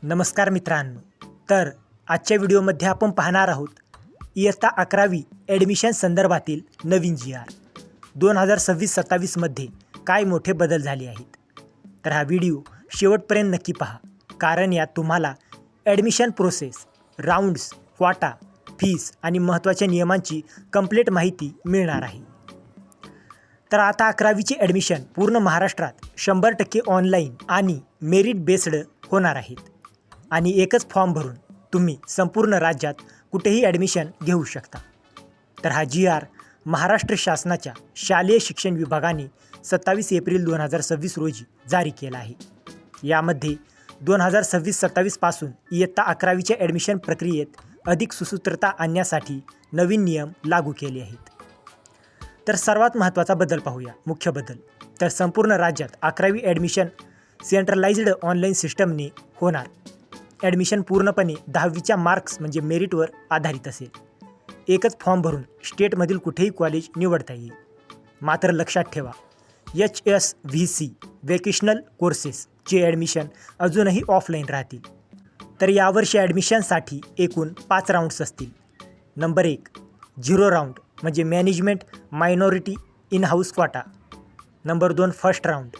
नमस्कार मित्रांनो. तर आजच्या व्हिडिओमध्ये आपण पाहणार आहोत इयत्ता 11वी ॲडमिशन संदर्भातील नवीन GR 2026-27 मध्ये काय मोठे बदल झाले आहेत. तर हा व्हिडिओ शेवटपर्यंत नक्की पहा, कारण यात तुम्हाला admission process, rounds, quota, fees आणि महत्त्वाच्या नियमांची कंप्लीट माहिती मिळणार आहे. तर आता 11वीची ॲडमिशन पूर्ण महाराष्ट्रात 100% ऑनलाईन आणि मेरिट बेस्ड होणार आहेत आणि एकच फॉर्म भरून तुम्ही संपूर्ण राज्यात कुठेही ॲडमिशन घेऊ शकता. तर हा GR महाराष्ट्र शासनाच्या शालेय शिक्षण विभागाने 27 एप्रिल 2026 रोजी जारी केला आहे. यामध्ये 2026-27 पासून इयत्ता 11वीच्या ॲडमिशन प्रक्रियेत अधिक सुसूत्रता आणण्यासाठी नवीन नियम लागू केले आहेत. तर सर्वात महत्त्वाचा बदल पाहूया. मुख्य बदल तर संपूर्ण राज्यात 11वी ॲडमिशन सेंट्रलाइज्ड ऑनलाईन सिस्टमने होणार. ॲडमिशन पूर्णपणे 10वीच्या मार्क्स म्हणजे मेरिटवर आधारित असेल. एकच फॉर्म भरून स्टेटमधील कुठेही कॉलेज निवडता येईल. मात्र लक्षात ठेवा, HSVC व्हेकेशनल कोर्सेसचे ॲडमिशन अजूनही ऑफलाईन राहतील. तर यावर्षी ॲडमिशनसाठी एकूण 5 राऊंड्स असतील. नंबर 1 0 राऊंड म्हणजे management minority in house quota. Number 2 first round.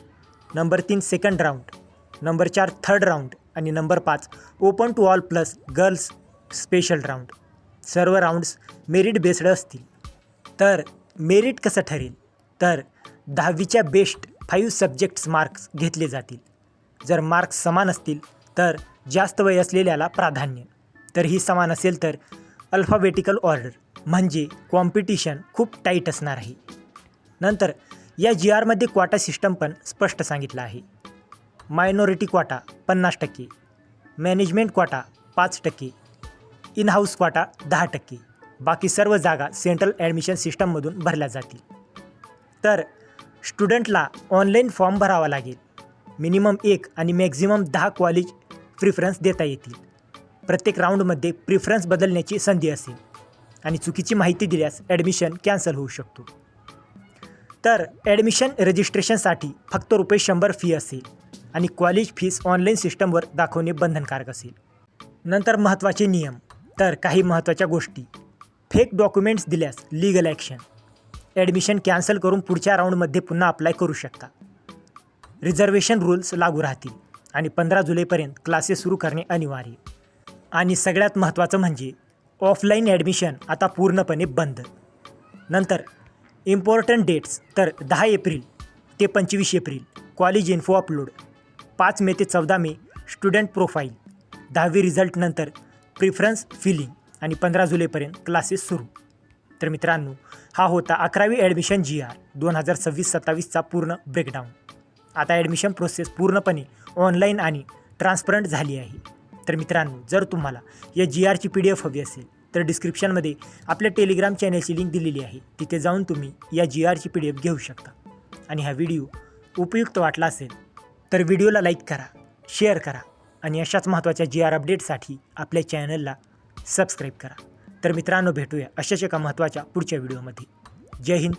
Number 3 second round. Number 4 third round आणि number 5 open to all plus girls special round. सर्व राऊंड्स मेरिट बेस्ड असतील. तर मेरिट कसं ठरेल, तर 10वीच्या बेस्ट 5 सब्जेक्ट्स मार्क्स घेतले जातील. जर मार्क्स समान असतील तर जास्त वय असलेल्याला प्राधान्य. तर ही समान असेल तर अल्फाबेटिकल ऑर्डर, म्हणजे कॉम्पिटिशन खूप टाईट असणार आहे. नंतर या GRमध्ये क्वाटा सिस्टम पण स्पष्ट सांगितलं आहे. Minority quota 50%, management quota 5%, in house quota 10%. बाकी सर्व जागा सेंट्रल ॲडमिशन सिस्टममधून भरल्या जातील. तर स्टुडंटला ऑनलाईन फॉर्म भरावा लागेल. मिनिमम 1 आणि मॅक्झिमम 10 कॉलेज प्रिफरन्स देता येतील. प्रत्येक राऊंडमध्ये प्रिफरन्स बदलण्याची संधी असेल आणि चुकीची माहिती दिल्यास ॲडमिशन कॅन्सल होऊ शकतो. तर ॲडमिशन रजिस्ट्रेशनसाठी फक्त ₹100 फी असेल आणि कॉलेज फीस ऑनलाईन सिस्टमवर दाखवणे बंधनकारक असेल. नंतर महत्त्वाचे नियम. तर काही महत्त्वाच्या गोष्टी. फेक डॉक्युमेंट्स दिल्यास लीगल ॲक्शन. ॲडमिशन कॅन्सल करून पुढच्या राऊंडमध्ये पुन्हा अप्लाय करू शकता. रिझर्वेशन रूल्स लागू राहतील आणि 15 जुलैपर्यंत क्लासेस सुरू करणे अनिवार्य. आणि सगळ्यात महत्त्वाचं म्हणजे ऑफलाईन ॲडमिशन आता पूर्णपणे बंद. नंतर इम्पॉर्टंट डेट्स. तर 10 एप्रिल ते 25 एप्रिल कॉलेज इन्फो अपलोड. 5 मे ते 14 मे स्टुडंट प्रोफाईल. 10वी रिझल्ट नंतर प्रिफरन्स फिलिंग आणि 15 जुलैपर्यंत क्लासेस सुरू. तर मित्रांनो, हा होता 11वी ॲडमिशन GR 2026-27चा पूर्ण ब्रेकडाऊन. आता ॲडमिशन प्रोसेस पूर्णपणे ऑनलाईन आणि ट्रान्सपरंट झाली आहे. तर मित्रांनो, जर तुम्हाला या GRची PDF हवी असेल तर डिस्क्रिप्शनमध्ये आपल्या टेलिग्राम चॅनलची लिंक दिलेली आहे. तिथे जाऊन तुम्ही या GRची PDF घेऊ शकता. आणि हा व्हिडिओ उपयुक्त वाटला असेल तर व्हिडिओला लाईक करा, शेअर करा आणि अशाच महत्त्वाच्या GR अपडेटसाठी आपल्या चॅनलला सबस्क्राईब करा. तर मित्रांनो, भेटूया अशाच एका महत्त्वाच्या पुढच्या व्हिडिओमध्ये. जय हिंद,